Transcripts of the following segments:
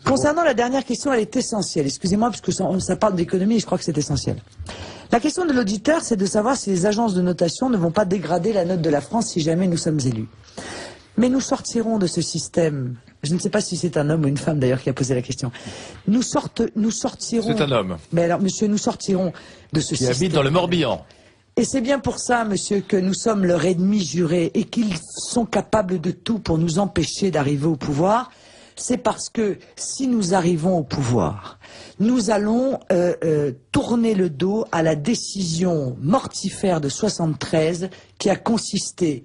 Concernant la dernière question, elle est essentielle. Excusez-moi, parce que ça parle d'économie et je crois que c'est essentiel. La question de l'auditeur, c'est de savoir si les agences de notation ne vont pas dégrader la note de la France si jamais nous sommes élus. Mais nous sortirons de ce système. Je ne sais pas si c'est un homme ou une femme d'ailleurs qui a posé la question. Nous sortirons. C'est un homme. Mais alors, monsieur, nous sortirons de ce système. Qui habite dans le Morbihan. Et c'est bien pour ça, monsieur, que nous sommes leur ennemi juré et qu'ils sont capables de tout pour nous empêcher d'arriver au pouvoir. C'est parce que si nous arrivons au pouvoir, nous allons tourner le dos à la décision mortifère de 73 qui a consisté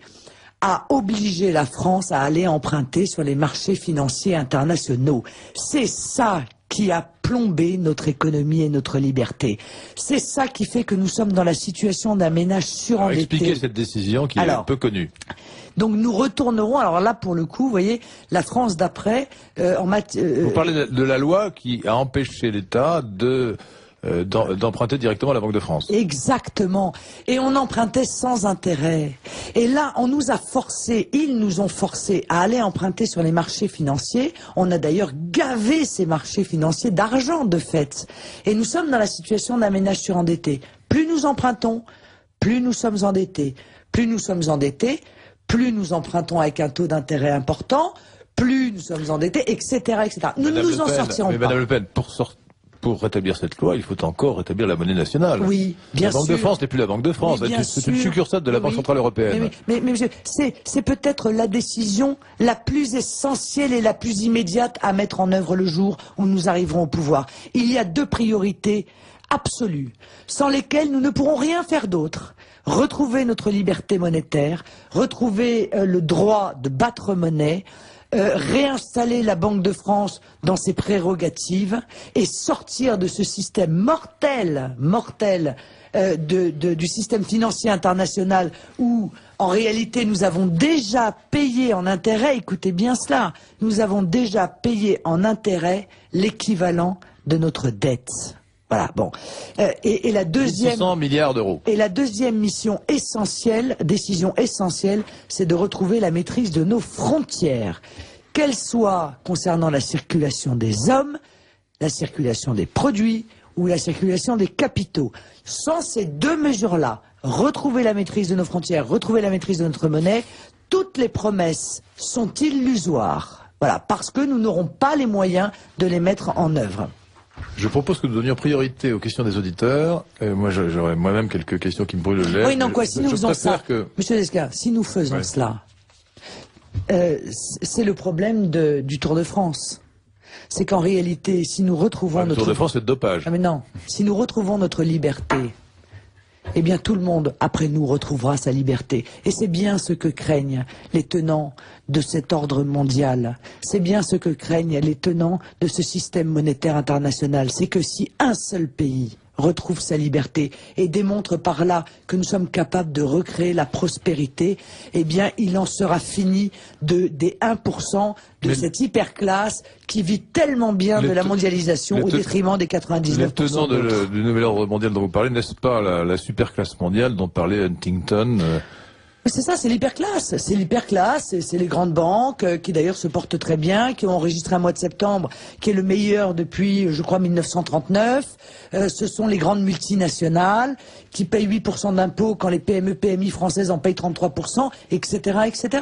à obliger la France à aller emprunter sur les marchés financiers internationaux. C'est ça qui a plombé notre économie et notre liberté. C'est ça qui fait que nous sommes dans la situation d'un ménage surendetté. Expliquez cette décision qui est peu connue. Donc nous retournerons, alors là pour le coup, vous voyez, la France d'après, en matière... Vous parlez de la loi qui a empêché l'État d'emprunter directement à la Banque de France. Exactement. Et on empruntait sans intérêt. Et là, on nous a forcés, ils nous ont forcés à aller emprunter sur les marchés financiers. On a d'ailleurs gavé ces marchés financiers d'argent, de fait. Et nous sommes dans la situation d'un ménage surendetté. Plus nous empruntons, plus nous sommes endettés. Plus nous sommes endettés, plus nous empruntons avec un taux d'intérêt important, plus nous sommes endettés, etc., etc. Nous ne nous en sortirons pas. Madame Le Pen, pour rétablir cette loi, il faut encore rétablir la monnaie nationale. Oui, bien sûr. La Banque de France n'est plus la Banque de France, c'est une succursale de la Banque Centrale Européenne. Mais monsieur, c'est peut-être la décision la plus essentielle et la plus immédiate à mettre en œuvre le jour où nous arriverons au pouvoir. Il y a deux priorités absolues, sans lesquelles nous ne pourrons rien faire d'autre. Retrouver notre liberté monétaire, retrouver le droit de battre monnaie, réinstaller la Banque de France dans ses prérogatives et sortir de ce système mortel du système financier international où, en réalité, nous avons déjà payé en intérêt, écoutez bien cela, nous avons déjà payé en intérêt l'équivalent de notre dette. Voilà, bon. Et la deuxième... 600 milliards d'euros. Et la deuxième mission essentielle, décision essentielle, c'est de retrouver la maîtrise de nos frontières. Qu'elles soient concernant la circulation des hommes, la circulation des produits ou la circulation des capitaux. Sans ces deux mesures-là, retrouver la maîtrise de nos frontières, retrouver la maîtrise de notre monnaie, toutes les promesses sont illusoires. Voilà, parce que nous n'aurons pas les moyens de les mettre en œuvre. Je propose que nous donnions priorité aux questions des auditeurs. Moi, j'aurais moi-même quelques questions qui me brûlent les lèvres. Oui, non, quoi, si nous faisons ça, Monsieur Descartes, si nous faisons cela, c'est le problème du Tour de France. C'est qu'en réalité, si nous retrouvons notre... Le Tour de France, c'est de dopage. Ah mais non, si nous retrouvons notre liberté, eh bien tout le monde, après nous, retrouvera sa liberté. Et c'est bien ce que craignent les tenants de cet ordre mondial. C'est bien ce que craignent les tenants de ce système monétaire international. C'est que si un seul pays retrouve sa liberté et démontre par là que nous sommes capables de recréer la prospérité, eh bien il en sera fini des 1% de cette hyperclasse qui vit tellement bien de la mondialisation au détriment des 99%. Les tenants du nouvel ordre mondial dont vous parlez, n'est-ce pas la superclasse mondiale dont parlait Huntington C'est ça, c'est l'hyperclasse. C'est l'hyperclasse, c'est les grandes banques qui d'ailleurs se portent très bien, qui ont enregistré un mois de septembre qui est le meilleur depuis, je crois, 1939. Ce sont les grandes multinationales qui payent 8% d'impôts quand les PME, PMI françaises en payent 33%, etc., etc.